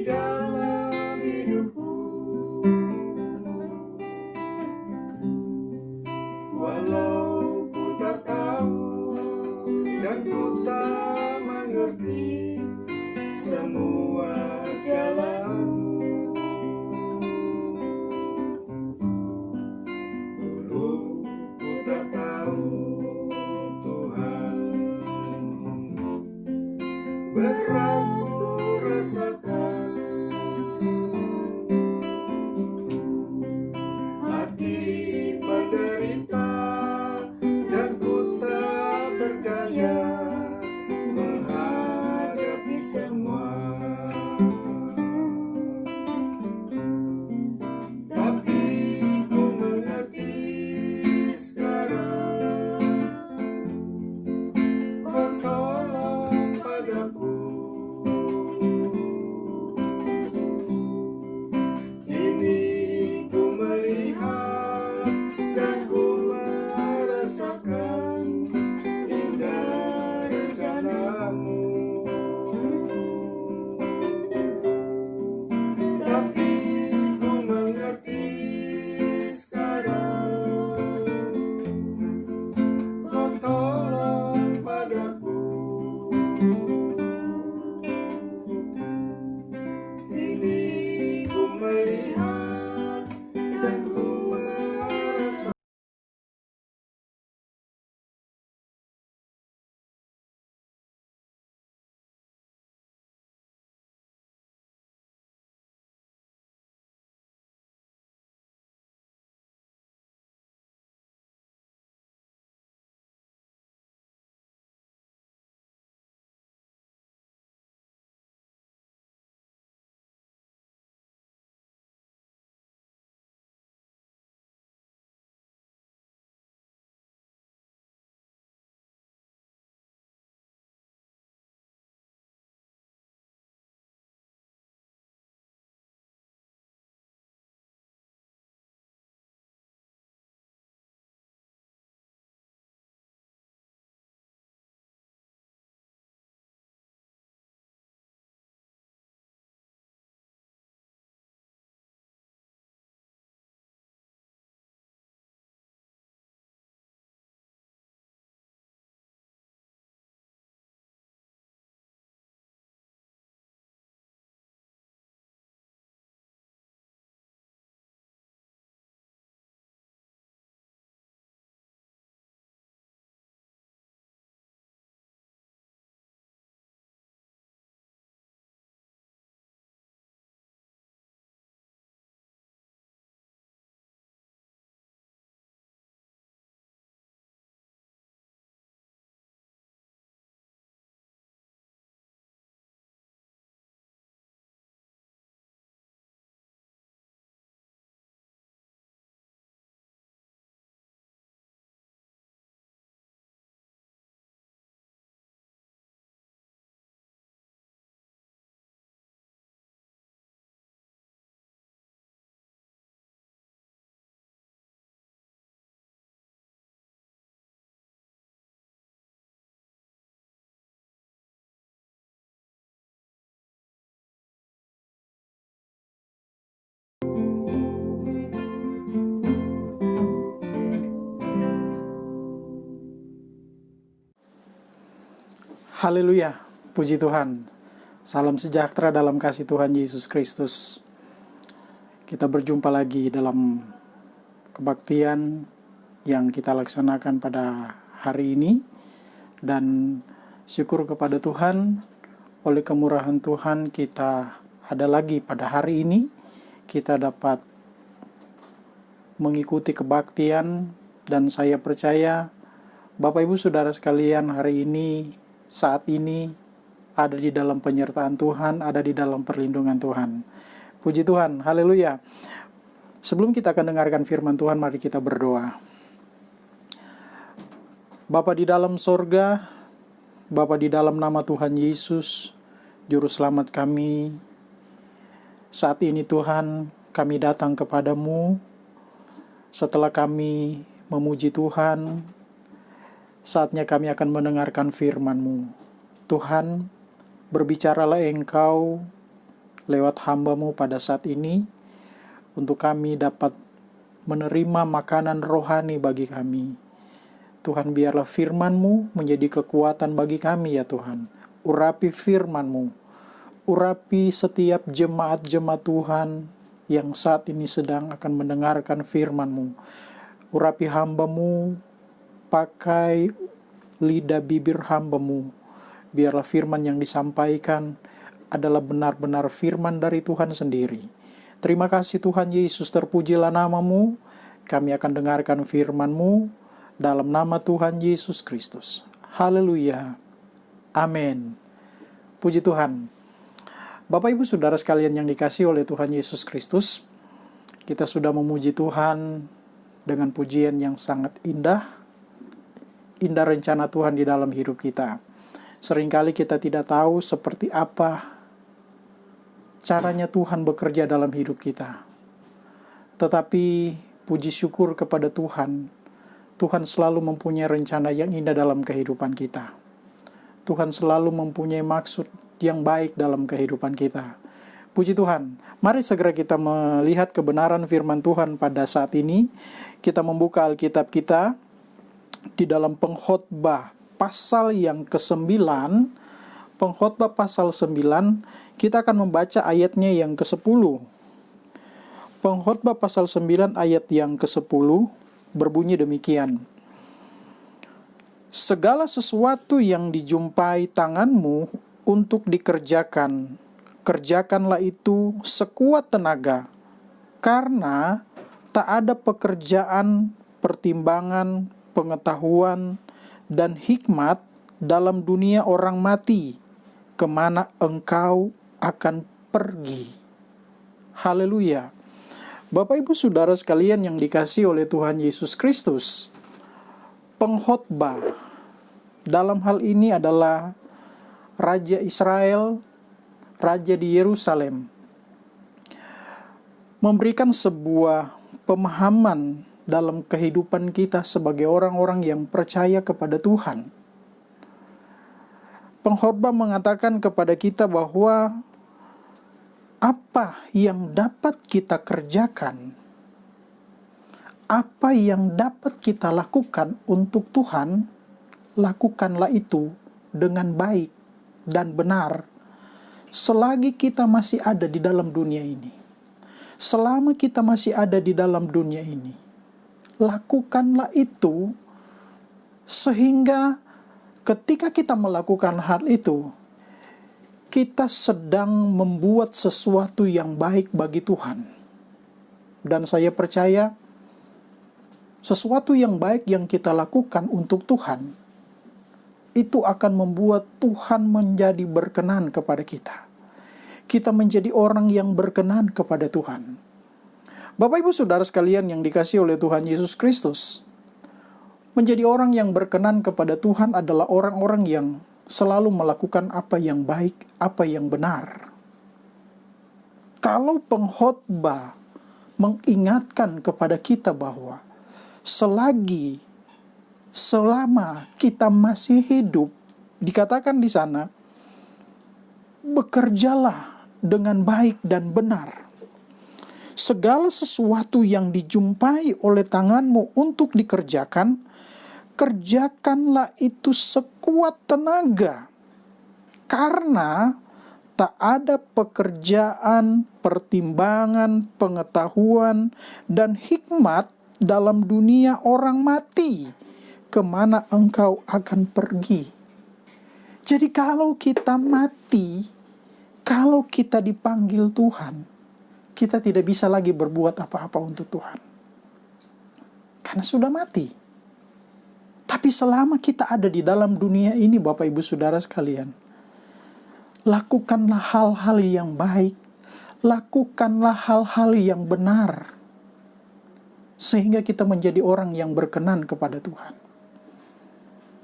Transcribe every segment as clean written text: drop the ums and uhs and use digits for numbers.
dalam hidupku. Walau ku tak tahu dan ku tak mengerti semua jalanmu, dulu ku tak tahu Tuhan, berat ku rasakan, hati menderita dan ku tak berdaya menghadapi semua. Tapi ku mengerti sekarang, Kau tolong padaku. Kini ku melihat dan ku merasakan indah rencanamu. Tapi ku mengerti sekarang, Kau tolong padaku. Kini ku melihat dan ku merasakan. Haleluya, puji Tuhan. Salam sejahtera dalam kasih Tuhan Yesus Kristus. Kita berjumpa lagi dalam kebaktian yang kita laksanakan pada hari ini. Dan syukur kepada Tuhan, oleh kemurahan Tuhan kita ada lagi pada hari ini. Kita dapat mengikuti kebaktian, dan saya percaya Bapak Ibu Saudara sekalian hari ini, saat ini ada di dalam penyertaan Tuhan, ada di dalam perlindungan Tuhan. Puji Tuhan, haleluya. Sebelum kita akan dengarkan firman Tuhan, mari kita berdoa. Bapa di dalam sorga, Bapa di dalam nama Tuhan Yesus, Juru Selamat kami, saat ini Tuhan, kami datang kepadamu setelah kami memuji Tuhan. Saatnya kami akan mendengarkan firman-Mu. Tuhan, berbicaralah Engkau lewat hamba-Mu pada saat ini, untuk kami dapat menerima makanan rohani bagi kami. Tuhan, biarlah firman-Mu menjadi kekuatan bagi kami ya Tuhan. Urapi firman-Mu, urapi setiap jemaat-jemaat Tuhan yang saat ini sedang akan mendengarkan firman-Mu. Urapi hamba-Mu, pakai lidah bibir hamba-Mu. Biarlah firman yang disampaikan adalah benar-benar firman dari Tuhan sendiri. Terima kasih Tuhan Yesus, terpujilah nama-Mu. Kami akan dengarkan firman-Mu dalam nama Tuhan Yesus Kristus. Haleluya. Amin. Puji Tuhan. Bapak Ibu Saudara sekalian yang dikasihi oleh Tuhan Yesus Kristus, kita sudah memuji Tuhan dengan pujian yang sangat indah. Indah rencana Tuhan di dalam hidup kita. Seringkali kita tidak tahu seperti apa caranya Tuhan bekerja dalam hidup kita. Tetapi puji syukur kepada Tuhan, Tuhan selalu mempunyai rencana yang indah dalam kehidupan kita. Tuhan selalu mempunyai maksud yang baik dalam kehidupan kita. Puji Tuhan. Mari segera kita melihat kebenaran firman Tuhan pada saat ini. Kita membuka Alkitab kita di dalam Pengkhotbah pasal yang ke-9. Pengkhotbah pasal 9, kita akan membaca ayatnya yang ke-10. Pengkhotbah pasal 9 ayat yang ke-10 berbunyi demikian. Segala sesuatu yang dijumpai tanganmu untuk dikerjakan, kerjakanlah itu sekuat tenaga, karena tak ada pekerjaan, pertimbangan, pengetahuan, dan hikmat dalam dunia orang mati, kemana engkau akan pergi. Haleluya. Bapak Ibu Saudara sekalian yang dikasihi oleh Tuhan Yesus Kristus, pengkhotbah dalam hal ini adalah Raja Israel, Raja di Yerusalem, memberikan sebuah pemahaman dalam kehidupan kita sebagai orang-orang yang percaya kepada Tuhan. Pengkhotbah mengatakan kepada kita bahwa apa yang dapat kita kerjakan, apa yang dapat kita lakukan untuk Tuhan, lakukanlah itu dengan baik dan benar selagi kita masih ada di dalam dunia ini. Selama kita masih ada di dalam dunia ini, lakukanlah itu sehingga ketika kita melakukan hal itu, kita sedang membuat sesuatu yang baik bagi Tuhan. Dan saya percaya sesuatu yang baik yang kita lakukan untuk Tuhan, itu akan membuat Tuhan menjadi berkenan kepada kita. Kita menjadi orang yang berkenan kepada Tuhan. Bapak Ibu Saudara sekalian yang dikasihi oleh Tuhan Yesus Kristus, menjadi orang yang berkenan kepada Tuhan adalah orang-orang yang selalu melakukan apa yang baik, apa yang benar. Kalau pengkhotbah mengingatkan kepada kita bahwa selama kita masih hidup, dikatakan di sana, bekerjalah dengan baik dan benar. Segala sesuatu yang dijumpai oleh tanganmu untuk dikerjakan, kerjakanlah itu sekuat tenaga, karena tak ada pekerjaan, pertimbangan, pengetahuan, dan hikmat dalam dunia orang mati, kemana engkau akan pergi. Jadi kalau kita mati, kalau kita dipanggil Tuhan, kita tidak bisa lagi berbuat apa-apa untuk Tuhan, karena sudah mati. Tapi selama kita ada di dalam dunia ini, Bapak Ibu Saudara sekalian, lakukanlah hal-hal yang baik, lakukanlah hal-hal yang benar, sehingga kita menjadi orang yang berkenan kepada Tuhan.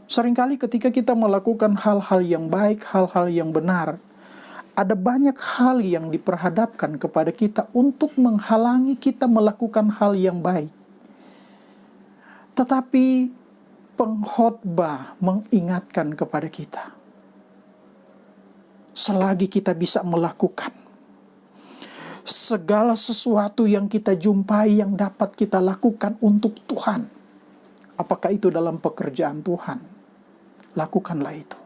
Seringkali ketika kita melakukan hal-hal yang baik, hal-hal yang benar, ada banyak hal yang diperhadapkan kepada kita untuk menghalangi kita melakukan hal yang baik. Tetapi pengkhotbah mengingatkan kepada kita, selagi kita bisa melakukan, segala sesuatu yang kita jumpai yang dapat kita lakukan untuk Tuhan. Apakah itu dalam pekerjaan Tuhan? Lakukanlah itu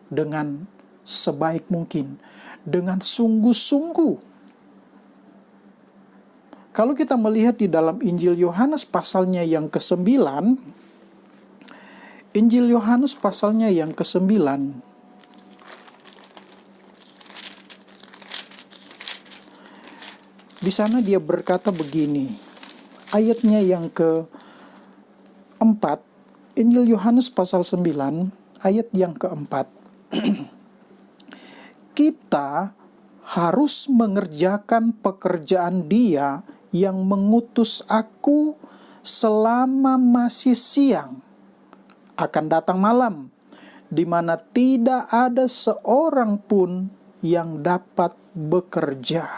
dengan sebaik mungkin, dengan sungguh-sungguh. Kalau kita melihat di dalam Injil Yohanes pasalnya yang ke-9, Injil Yohanes pasalnya yang ke-9, di sana dia berkata begini, ayatnya yang ke-4, Injil Yohanes pasal 9, ayat yang ke-4. Kita harus mengerjakan pekerjaan Dia yang mengutus aku selama masih siang. Akan datang malam, di mana tidak ada seorang pun yang dapat bekerja.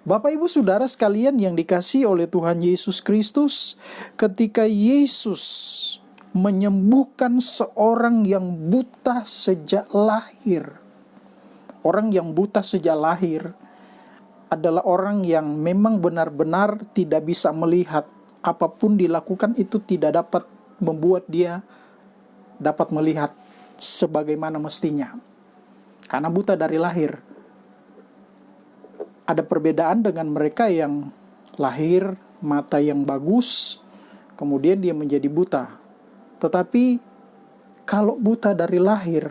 Bapak Ibu Saudara sekalian yang dikasihi oleh Tuhan Yesus Kristus, ketika Yesus menyembuhkan seorang yang buta sejak lahir. Orang yang buta sejak lahir adalah orang yang memang benar-benar tidak bisa melihat. Apapun dilakukan itu tidak dapat membuat dia dapat melihat sebagaimana mestinya. Karena buta dari lahir. Ada perbedaan dengan mereka yang lahir, mata yang bagus, kemudian dia menjadi buta. Tetapi kalau buta dari lahir,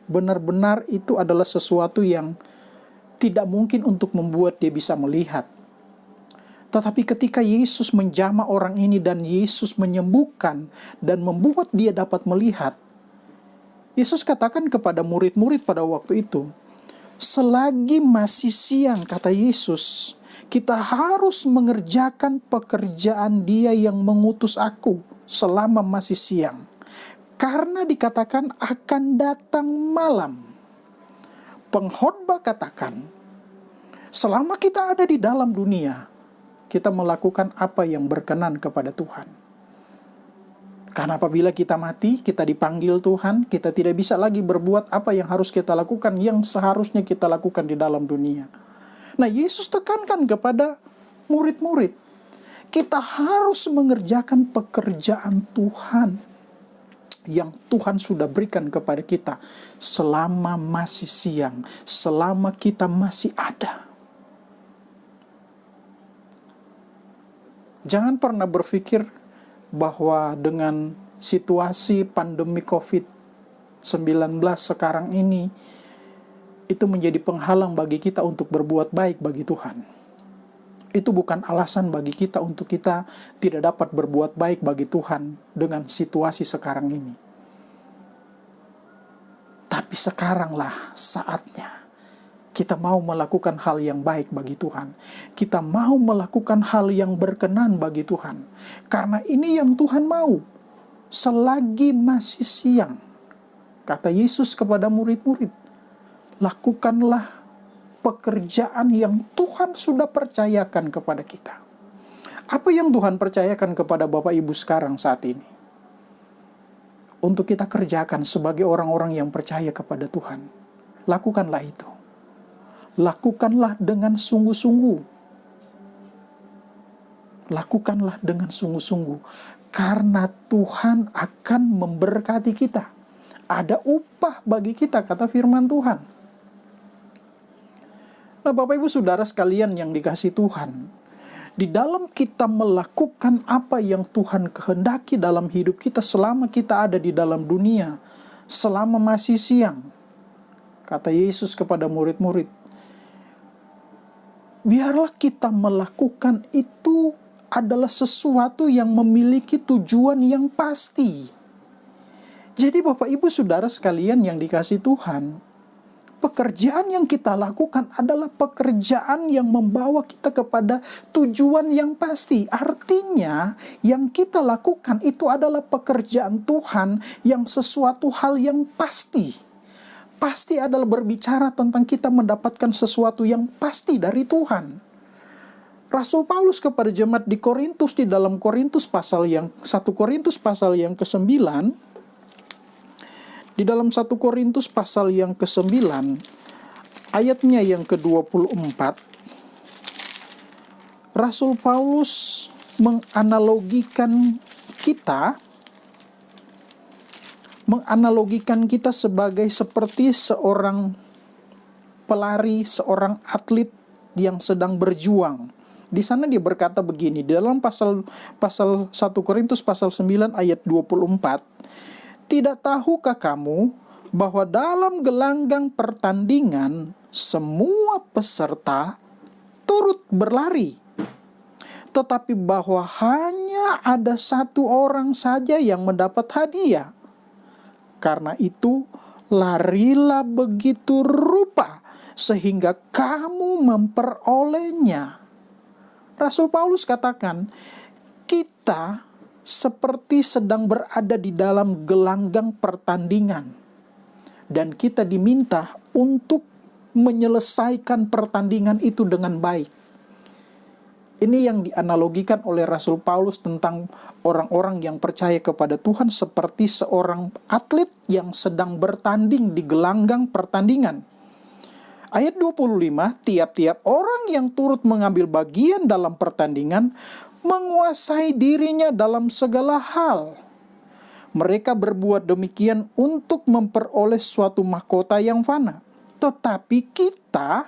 benar-benar itu adalah sesuatu yang tidak mungkin untuk membuat dia bisa melihat. Tetapi ketika Yesus menjamah orang ini dan Yesus menyembuhkan dan membuat dia dapat melihat, Yesus katakan kepada murid-murid pada waktu itu, selagi masih siang, kata Yesus, kita harus mengerjakan pekerjaan Dia yang mengutus aku selama masih siang. Karena dikatakan akan datang malam. Pengkhotbah katakan, selama kita ada di dalam dunia, kita melakukan apa yang berkenan kepada Tuhan. Karena apabila kita mati, kita dipanggil Tuhan, kita tidak bisa lagi berbuat apa yang harus kita lakukan, yang seharusnya kita lakukan di dalam dunia. Nah, Yesus tekankan kepada murid-murid, kita harus mengerjakan pekerjaan Tuhan yang Tuhan sudah berikan kepada kita selama masih siang, selama kita masih ada. Jangan pernah berpikir bahwa dengan situasi pandemi COVID-19 sekarang ini, itu menjadi penghalang bagi kita untuk berbuat baik bagi Tuhan. Itu bukan alasan bagi kita untuk kita tidak dapat berbuat baik bagi Tuhan dengan situasi sekarang ini. Tapi sekaranglah saatnya kita mau melakukan hal yang baik bagi Tuhan. Kita mau melakukan hal yang berkenan bagi Tuhan. Karena ini yang Tuhan mau. Selagi masih siang, kata Yesus kepada murid-murid, lakukanlah pekerjaan yang Tuhan sudah percayakan kepada kita. Apa yang Tuhan percayakan kepada Bapak Ibu sekarang saat ini? Untuk kita kerjakan sebagai orang-orang yang percaya kepada Tuhan. Lakukanlah itu. Lakukanlah dengan sungguh-sungguh. Lakukanlah dengan sungguh-sungguh. Karena Tuhan akan memberkati kita. Ada upah bagi kita, kata firman Tuhan. Nah, Bapak Ibu Saudara sekalian yang dikasihi Tuhan, di dalam kita melakukan apa yang Tuhan kehendaki dalam hidup kita selama kita ada di dalam dunia, selama masih siang, kata Yesus kepada murid-murid, biarlah kita melakukan itu adalah sesuatu yang memiliki tujuan yang pasti. Jadi Bapak Ibu Saudara sekalian yang dikasihi Tuhan, pekerjaan yang kita lakukan adalah pekerjaan yang membawa kita kepada tujuan yang pasti. Artinya, yang kita lakukan itu adalah pekerjaan Tuhan yang sesuatu hal yang pasti. Pasti adalah berbicara tentang kita mendapatkan sesuatu yang pasti dari Tuhan. Rasul Paulus kepada jemaat di Korintus, di dalam Korintus pasal yang 1 Korintus pasal yang ke-9, di dalam 1 Korintus pasal yang ke-9, ayatnya yang ke-24, Rasul Paulus menganalogikan kita sebagai seperti seorang pelari, seorang atlet yang sedang berjuang. Di sana dia berkata begini, dalam pasal 1 Korintus pasal 9 ayat 24, "Tidak tahukah kamu bahwa dalam gelanggang pertandingan semua peserta turut berlari, tetapi bahwa hanya ada satu orang saja yang mendapat hadiah. Karena itu, larilah begitu rupa sehingga kamu memperolehnya." Rasul Paulus katakan, kita seperti sedang berada di dalam gelanggang pertandingan. Dan kita diminta untuk menyelesaikan pertandingan itu dengan baik. Ini yang dianalogikan oleh Rasul Paulus tentang orang-orang yang percaya kepada Tuhan seperti seorang atlet yang sedang bertanding di gelanggang pertandingan. Ayat 25, tiap-tiap orang yang turut mengambil bagian dalam pertandingan menguasai dirinya dalam segala hal. Mereka berbuat demikian untuk memperoleh suatu mahkota yang fana. Tetapi kita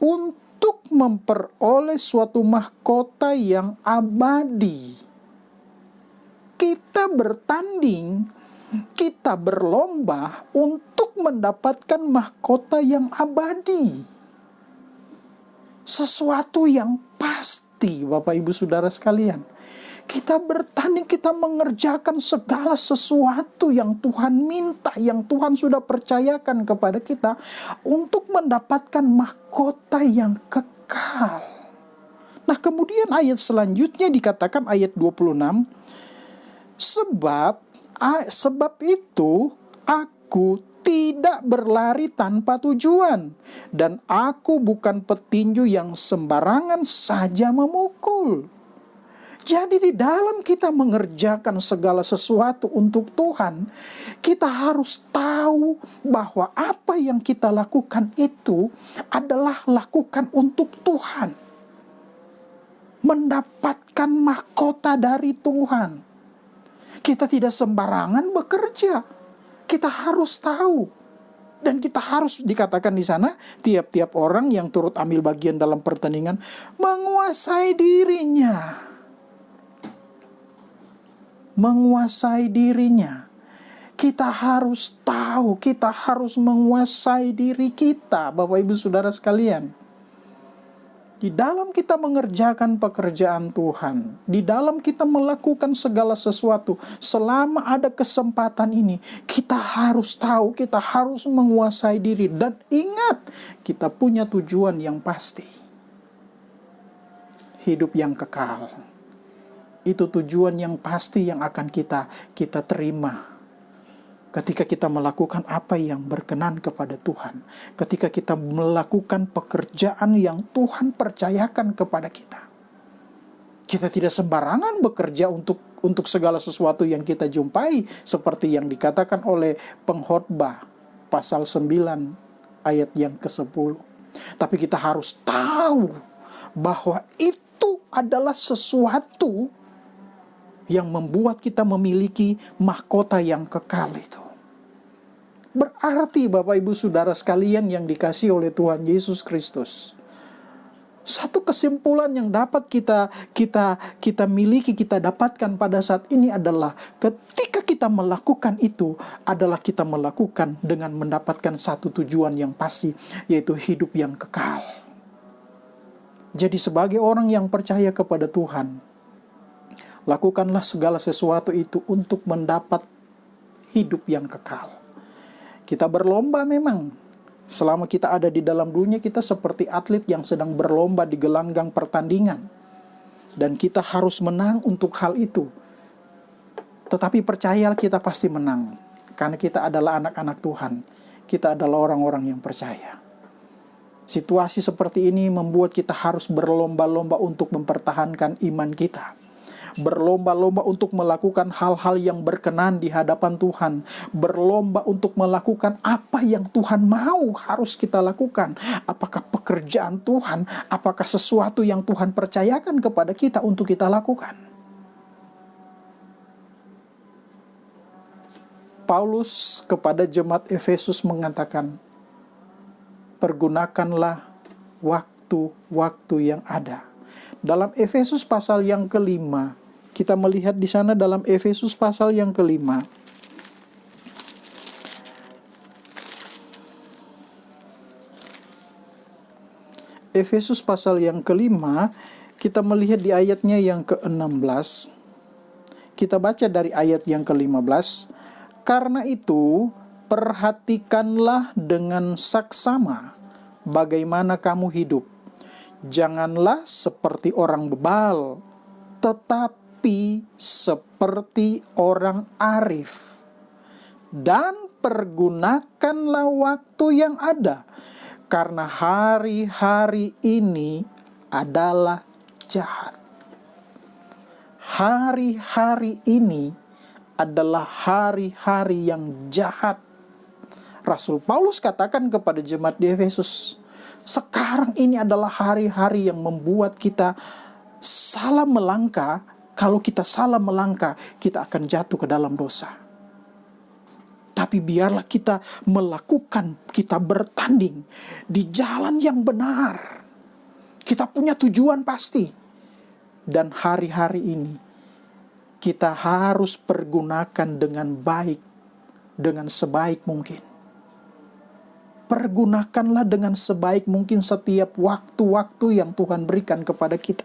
untuk memperoleh suatu mahkota yang abadi. Kita bertanding, kita berlomba untuk mendapatkan mahkota yang abadi. Sesuatu yang pasti, Bapak Ibu Saudara sekalian. Kita bertanding, kita mengerjakan segala sesuatu yang Tuhan minta, yang Tuhan sudah percayakan kepada kita untuk mendapatkan mahkota yang kekal. Nah, kemudian ayat selanjutnya dikatakan ayat 26, Sebab itu aku tidak berlari tanpa tujuan, dan aku bukan petinju yang sembarangan saja memukul. Jadi di dalam kita mengerjakan segala sesuatu untuk Tuhan, kita harus tahu bahwa apa yang kita lakukan itu adalah lakukan untuk Tuhan. Mendapatkan mahkota dari Tuhan. Kita tidak sembarangan bekerja. Kita harus tahu. Dan kita harus, dikatakan di sana, tiap-tiap orang yang turut ambil bagian dalam pertandingan menguasai dirinya. Menguasai dirinya. Kita harus tahu, kita harus menguasai diri kita, Bapak Ibu Saudara sekalian. Di dalam kita mengerjakan pekerjaan Tuhan, di dalam kita melakukan segala sesuatu, selama ada kesempatan ini, kita harus tahu, kita harus menguasai diri. Dan ingat, kita punya tujuan yang pasti. Hidup yang kekal. Itu tujuan yang pasti yang akan kita terima. Ketika kita melakukan apa yang berkenan kepada Tuhan. Ketika kita melakukan pekerjaan yang Tuhan percayakan kepada kita. Kita tidak sembarangan bekerja untuk segala sesuatu yang kita jumpai. Seperti yang dikatakan oleh pengkhotbah pasal 9 ayat yang ke-10. Tapi kita harus tahu bahwa itu adalah sesuatu yang membuat kita memiliki mahkota yang kekal itu. Berarti Bapak Ibu Saudara sekalian yang dikasihi oleh Tuhan Yesus Kristus, satu kesimpulan yang dapat kita miliki, kita dapatkan pada saat ini adalah ketika kita melakukan itu adalah kita melakukan dengan mendapatkan satu tujuan yang pasti, yaitu hidup yang kekal. Jadi sebagai orang yang percaya kepada Tuhan, lakukanlah segala sesuatu itu untuk mendapat hidup yang kekal. Kita berlomba memang. Selama kita ada di dalam dunia, kita seperti atlet yang sedang berlomba di gelanggang pertandingan. Dan kita harus menang untuk hal itu. Tetapi percayalah, kita pasti menang. Karena kita adalah anak-anak Tuhan. Kita adalah orang-orang yang percaya. Situasi seperti ini membuat kita harus berlomba-lomba untuk mempertahankan iman kita. berlomba-lomba untuk melakukan hal-hal yang berkenan di hadapan Tuhan, berlomba untuk melakukan apa yang Tuhan mau harus kita lakukan. Apakah pekerjaan Tuhan, apakah sesuatu yang Tuhan percayakan kepada kita untuk kita lakukan. Paulus kepada jemaat Efesus mengatakan, pergunakanlah waktu-waktu yang ada. Dalam Efesus pasal yang kelima, kita melihat di sana dalam Efesus pasal yang kelima. Efesus pasal yang kelima, kita melihat di ayatnya yang ke-16. Kita baca dari ayat yang ke-15. Karena itu, perhatikanlah dengan saksama bagaimana kamu hidup. Janganlah seperti orang bebal, tetapi seperti orang arif. Dan pergunakanlah waktu yang ada, karena hari-hari ini adalah jahat. Hari-hari ini adalah hari-hari yang jahat. Rasul Paulus katakan kepada jemaat di Efesus, sekarang ini adalah hari-hari yang membuat kita salah melangkah. Kalau kita salah melangkah, kita akan jatuh ke dalam dosa. Tapi biarlah kita melakukan, kita bertanding di jalan yang benar. Kita punya tujuan pasti. Dan hari-hari ini kita harus pergunakan dengan baik, dengan sebaik mungkin. Pergunakanlah dengan sebaik mungkin setiap waktu-waktu yang Tuhan berikan kepada kita.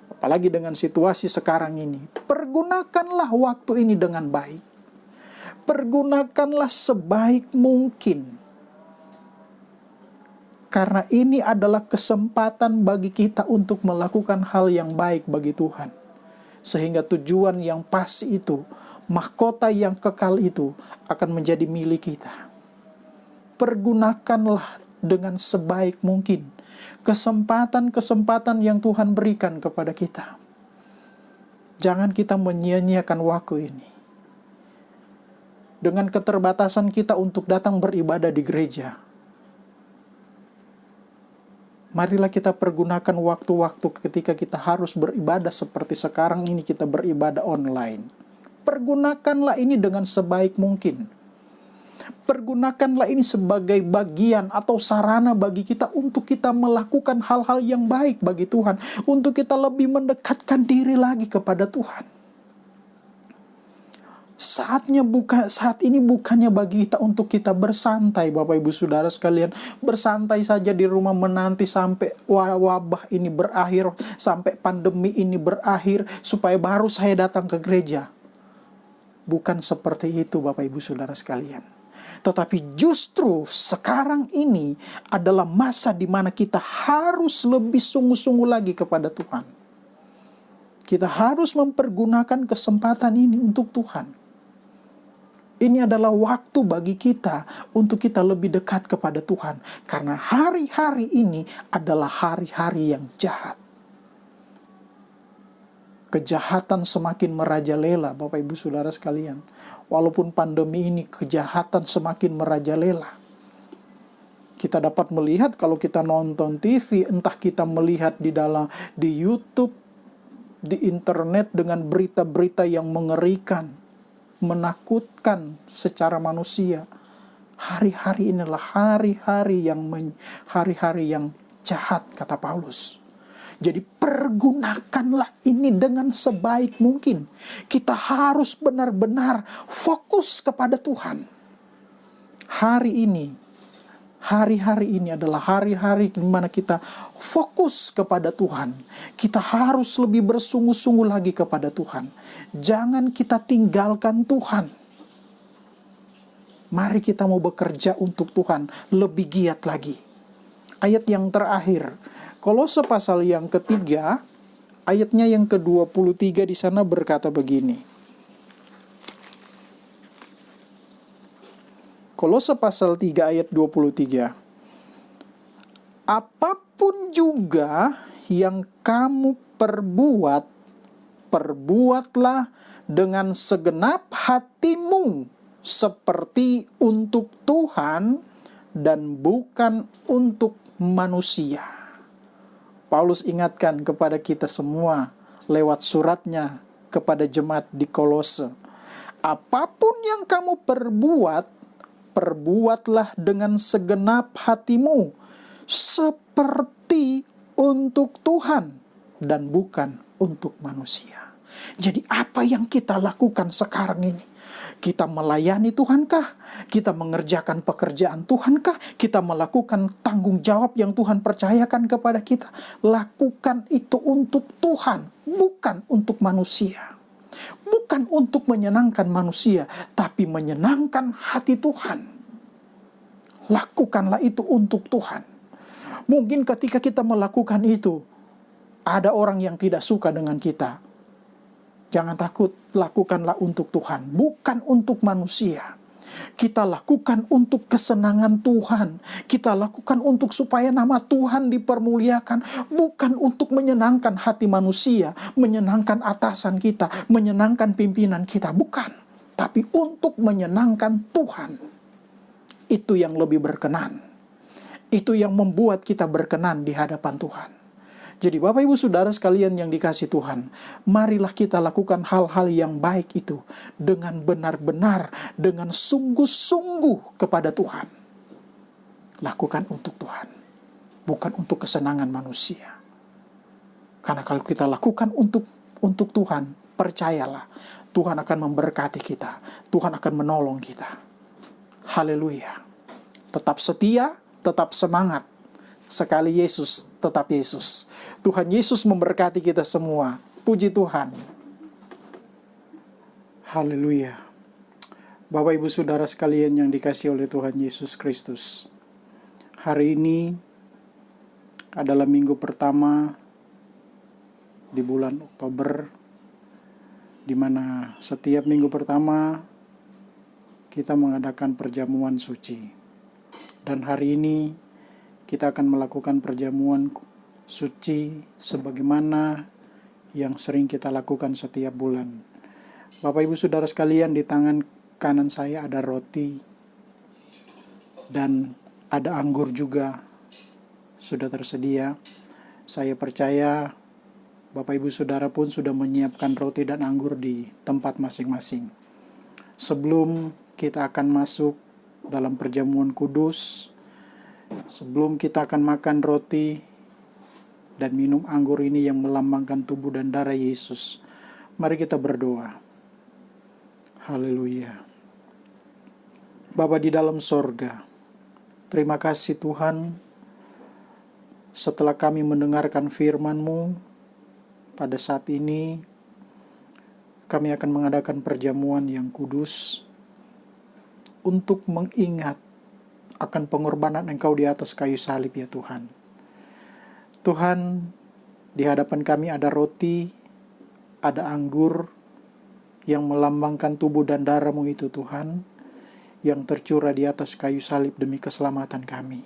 Apalagi dengan situasi sekarang ini. Pergunakanlah waktu ini dengan baik. Pergunakanlah sebaik mungkin. Karena ini adalah kesempatan bagi kita untuk melakukan hal yang baik bagi Tuhan. Sehingga tujuan yang pasti itu, mahkota yang kekal itu akan menjadi milik kita. Pergunakanlah dengan sebaik mungkin kesempatan-kesempatan yang Tuhan berikan kepada kita. Jangan kita menyia-nyiakan waktu ini. Dengan keterbatasan kita untuk datang beribadah di gereja, marilah kita pergunakan waktu-waktu ketika kita harus beribadah seperti sekarang ini kita beribadah online. Pergunakanlah ini dengan sebaik mungkin. Pergunakanlah ini sebagai bagian atau sarana bagi kita untuk kita melakukan hal-hal yang baik bagi Tuhan. Untuk kita lebih mendekatkan diri lagi kepada Tuhan. Saat ini bukannya bagi kita untuk kita bersantai, Bapak Ibu Saudara sekalian. Bersantai saja di rumah menanti sampai wabah ini berakhir, sampai pandemi ini berakhir, supaya baru saya datang ke gereja. Bukan seperti itu, Bapak Ibu Saudara sekalian. Tetapi justru sekarang ini adalah masa di mana kita harus lebih sungguh-sungguh lagi kepada Tuhan. Kita harus mempergunakan kesempatan ini untuk Tuhan. Ini adalah waktu bagi kita untuk kita lebih dekat kepada Tuhan. Karena hari-hari ini adalah hari-hari yang jahat. Kejahatan semakin merajalela, Bapak Ibu Saudara sekalian. Walaupun pandemi ini, kejahatan semakin merajalela. Kita dapat melihat kalau kita nonton TV, entah kita melihat di YouTube, di internet dengan berita-berita yang mengerikan, menakutkan secara manusia. Hari-hari inilah hari-hari yang jahat, kata Paulus. Jadi pergunakanlah ini dengan sebaik mungkin. Kita harus benar-benar fokus kepada Tuhan. Hari-hari ini adalah hari-hari di mana kita fokus kepada Tuhan. Kita harus lebih bersungguh-sungguh lagi kepada Tuhan. Jangan kita tinggalkan Tuhan. Mari kita mau bekerja untuk Tuhan lebih giat lagi. Ayat yang terakhir, Kolose pasal yang ketiga, ayatnya yang ke-23 di sana berkata begini. Kolose pasal 3 ayat 23. Apapun juga yang kamu perbuat, perbuatlah dengan segenap hatimu seperti untuk Tuhan dan bukan untuk manusia. Paulus ingatkan kepada kita semua lewat suratnya kepada jemaat di Kolose. Apapun yang kamu perbuat, perbuatlah dengan segenap hatimu seperti untuk Tuhan dan bukan untuk manusia. Jadi apa yang kita lakukan sekarang ini? Kita melayani Tuhankah? Kita mengerjakan pekerjaan Tuhankah? Kita melakukan tanggung jawab yang Tuhan percayakan kepada kita? Lakukan itu untuk Tuhan, bukan untuk manusia. Bukan untuk menyenangkan manusia, tapi menyenangkan hati Tuhan. Lakukanlah itu untuk Tuhan. Mungkin ketika kita melakukan itu, ada orang yang tidak suka dengan kita. Jangan takut, lakukanlah untuk Tuhan, bukan untuk manusia. Kita lakukan untuk kesenangan Tuhan. Kita lakukan untuk supaya nama Tuhan dipermuliakan, bukan untuk menyenangkan hati manusia, menyenangkan atasan kita, menyenangkan pimpinan kita, bukan. Tapi untuk menyenangkan Tuhan. Itu yang lebih berkenan. Itu yang membuat kita berkenan di hadapan Tuhan. Jadi Bapak Ibu Saudara sekalian yang dikasihi Tuhan, marilah kita lakukan hal-hal yang baik itu dengan benar-benar, dengan sungguh-sungguh kepada Tuhan. Lakukan untuk Tuhan, bukan untuk kesenangan manusia. Karena kalau kita lakukan untuk Tuhan, percayalah, Tuhan akan memberkati kita, Tuhan akan menolong kita. Haleluya. Tetap setia, tetap semangat. Sekali Yesus, tetap Yesus. Tuhan Yesus memberkati kita semua. Puji Tuhan. Haleluya. Bapak Ibu Saudara sekalian yang dikasihi oleh Tuhan Yesus Kristus. Hari ini adalah minggu pertama di bulan Oktober, di mana setiap minggu pertama kita mengadakan perjamuan suci. Dan hari ini kita akan melakukan perjamuan suci sebagaimana yang sering kita lakukan setiap bulan. Bapak Ibu Saudara sekalian, di tangan kanan saya ada roti dan ada anggur juga sudah tersedia. Saya percaya Bapak Ibu Saudara pun sudah menyiapkan roti dan anggur di tempat masing-masing. Sebelum kita akan masuk dalam perjamuan kudus, sebelum kita akan makan roti dan minum anggur ini yang melambangkan tubuh dan darah Yesus, mari kita berdoa. Haleluya. Bapa di dalam sorga, terima kasih Tuhan, setelah kami mendengarkan firman-Mu, pada saat ini kami akan mengadakan perjamuan yang kudus untuk mengingat akan pengorbanan Engkau di atas kayu salib ya Tuhan. Tuhan, di hadapan kami ada roti, ada anggur yang melambangkan tubuh dan darah-Mu itu Tuhan, yang tercurah di atas kayu salib demi keselamatan kami.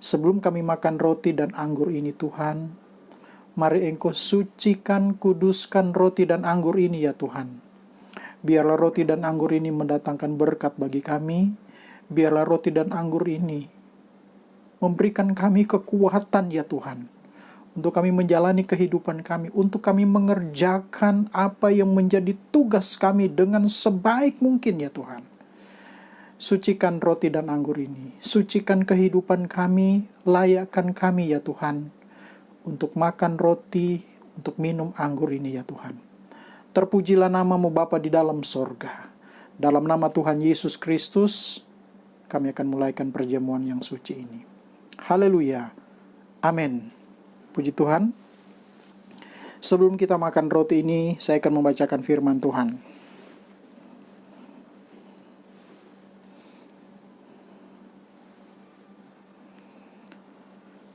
Sebelum kami makan roti dan anggur ini Tuhan, mari Engkau sucikan, kuduskan roti dan anggur ini ya Tuhan. Biarlah roti dan anggur ini mendatangkan berkat bagi kami. Biarlah roti dan anggur ini memberikan kami kekuatan ya Tuhan, untuk kami menjalani kehidupan kami, untuk kami mengerjakan apa yang menjadi tugas kami dengan sebaik mungkin ya Tuhan. Sucikan roti dan anggur ini, sucikan kehidupan kami, layakkan kami ya Tuhan, untuk makan roti, untuk minum anggur ini ya Tuhan. Terpujilah nama-Mu Bapa di dalam sorga. Dalam nama Tuhan Yesus Kristus, kami akan mulaikan perjamuan yang suci ini. Haleluya. Amin. Puji Tuhan. Sebelum kita makan roti ini, saya akan membacakan firman Tuhan.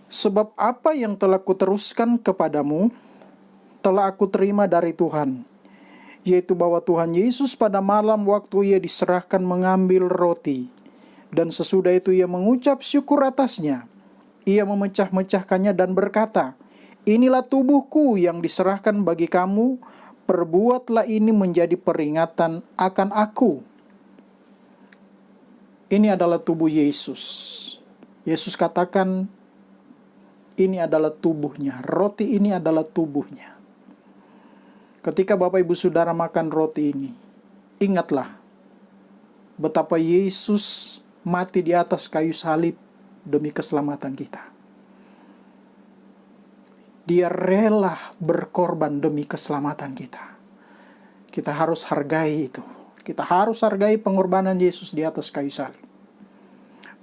Sebab apa yang telah kuteruskan kepadamu, telah aku terima dari Tuhan, yaitu bahwa Tuhan Yesus pada malam waktu Ia diserahkan mengambil roti, dan sesudah itu Ia mengucap syukur atasnya. Ia memecah-mecahkannya dan berkata, "Inilah tubuhku yang diserahkan bagi kamu, Perbuatlah ini menjadi peringatan akan aku. Ini adalah tubuh Yesus. Yesus katakan, ini adalah tubuhnya. Roti ini adalah tubuhnya. Ketika Bapak Ibu Saudara makan roti ini, ingatlah betapa Yesus mati di atas kayu salib demi keselamatan kita. Dia rela berkorban demi keselamatan kita. Kita harus hargai itu. Kita harus hargai pengorbanan Yesus di atas kayu salib.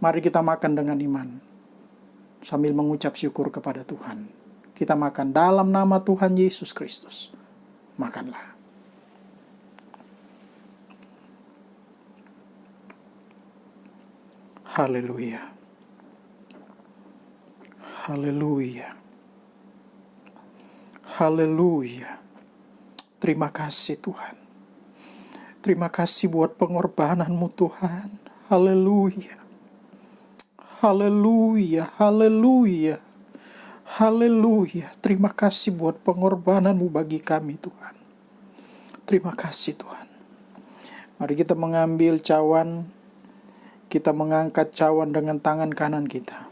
Mari kita makan dengan iman, sambil mengucap syukur kepada Tuhan. Kita makan dalam nama Tuhan Yesus Kristus. Makanlah. Haleluya. Haleluya. Haleluya. Terima kasih Tuhan. Terima kasih buat pengorbananmu Tuhan. Haleluya. Haleluya. Haleluya. Haleluya. Terima kasih buat pengorbananmu bagi kami Tuhan. Terima kasih Tuhan. Mari kita mengambil cawan. Kita mengangkat cawan dengan tangan kanan kita.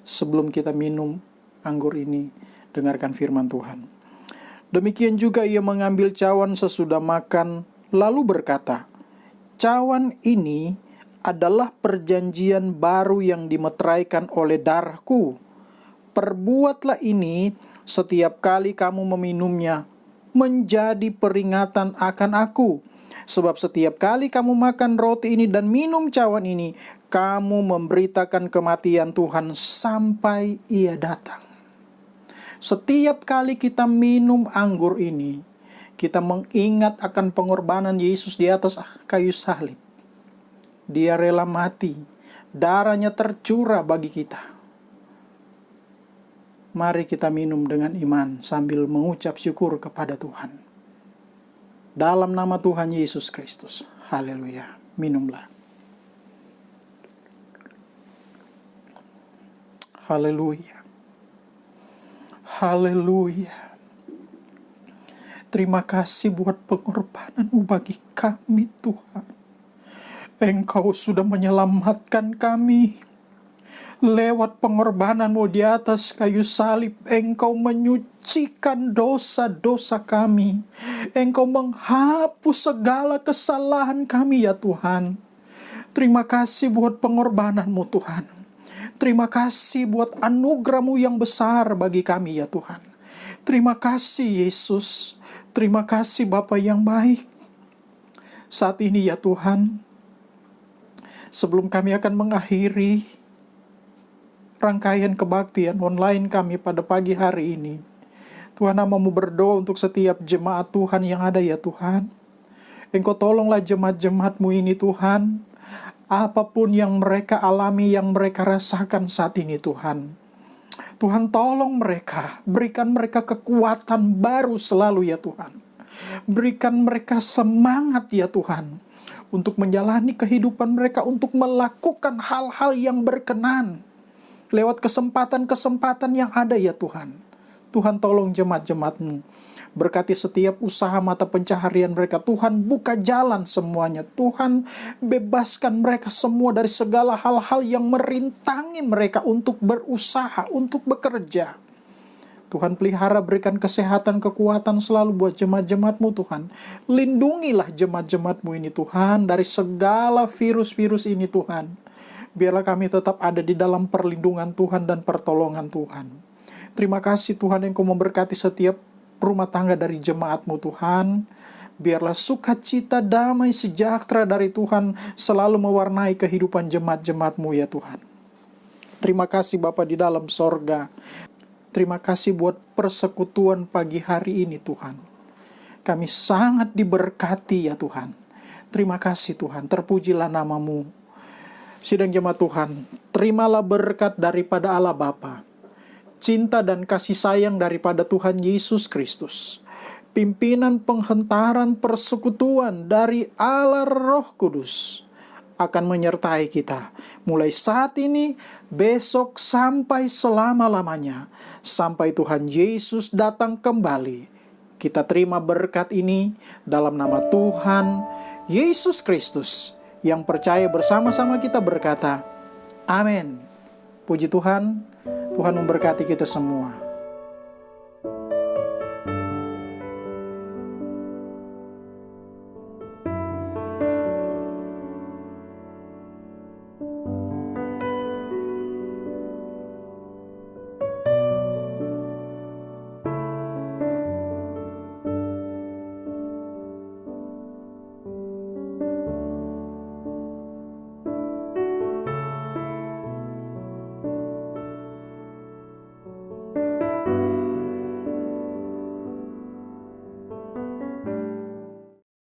Sebelum kita minum anggur ini, dengarkan firman Tuhan. Demikian juga ia mengambil cawan sesudah makan, lalu berkata, cawan ini adalah perjanjian baru yang dimeteraikan oleh darahku. Perbuatlah ini setiap kali kamu meminumnya, menjadi peringatan akan aku. Sebab setiap kali kamu makan roti ini dan minum cawan ini, kamu memberitakan kematian Tuhan sampai ia datang. Setiap kali kita minum anggur ini, kita mengingat akan pengorbanan Yesus di atas kayu salib. Dia rela mati, darahnya tercurah bagi kita. Mari kita minum dengan iman sambil mengucap syukur kepada Tuhan. Dalam nama Tuhan Yesus Kristus. Haleluya. Minumlah. Haleluya. Haleluya. Terima kasih buat pengorbananmu bagi kami Tuhan. Engkau sudah menyelamatkan kami. Lewat pengorbananmu di atas kayu salib, Engkau menyucikan dosa-dosa kami. Engkau menghapus segala kesalahan kami ya Tuhan. Terima kasih buat pengorbananmu Tuhan. Terima kasih buat anugerah-Mu yang besar bagi kami ya Tuhan. Terima kasih Yesus. Terima kasih Bapa yang baik. Saat ini ya Tuhan, sebelum kami akan mengakhiri rangkaian kebaktian online kami pada pagi hari ini, Tuhan, Namamu berdoa untuk setiap jemaat Tuhan yang ada ya Tuhan. Engkau tolonglah jemaat-jemaat-Mu ini Tuhan. Apapun yang mereka alami, yang mereka rasakan saat ini Tuhan. Tuhan tolong mereka, berikan mereka kekuatan baru selalu ya Tuhan. Berikan mereka semangat ya Tuhan, untuk menjalani kehidupan mereka, untuk melakukan hal-hal yang berkenan lewat kesempatan-kesempatan yang ada ya Tuhan. Tuhan tolong jemaat-jemaat-Mu. Berkati setiap usaha mata pencaharian mereka. Tuhan buka jalan semuanya. Tuhan bebaskan mereka semua dari segala hal-hal yang merintangi mereka untuk berusaha, untuk bekerja. Tuhan pelihara, berikan kesehatan, kekuatan selalu buat jemaat-jemaat-Mu Tuhan. Lindungilah jemaat-jemaat-Mu ini Tuhan dari segala virus-virus ini Tuhan. Biarlah kami tetap ada di dalam perlindungan Tuhan dan pertolongan Tuhan. Terima kasih Tuhan yang Kau memberkati setiap rumah tangga dari jemaat-Mu Tuhan. Biarlah sukacita, damai, sejahtera dari Tuhan selalu mewarnai kehidupan jemaat-jemaat-Mu ya Tuhan. Terima kasih Bapa di dalam sorga. Terima kasih buat persekutuan pagi hari ini Tuhan. Kami sangat diberkati ya Tuhan. Terima kasih Tuhan, terpujilah nama-Mu. Sidang jemaat Tuhan, terimalah berkat daripada Allah Bapa, cinta dan kasih sayang daripada Tuhan Yesus Kristus, pimpinan penghentaran persekutuan dari Allah Roh Kudus akan menyertai kita mulai saat ini, besok, sampai selama-lamanya, sampai Tuhan Yesus datang kembali. Kita terima berkat ini dalam nama Tuhan Yesus Kristus. Yang percaya bersama-sama kita berkata, amin. Puji Tuhan, Tuhan memberkati kita semua.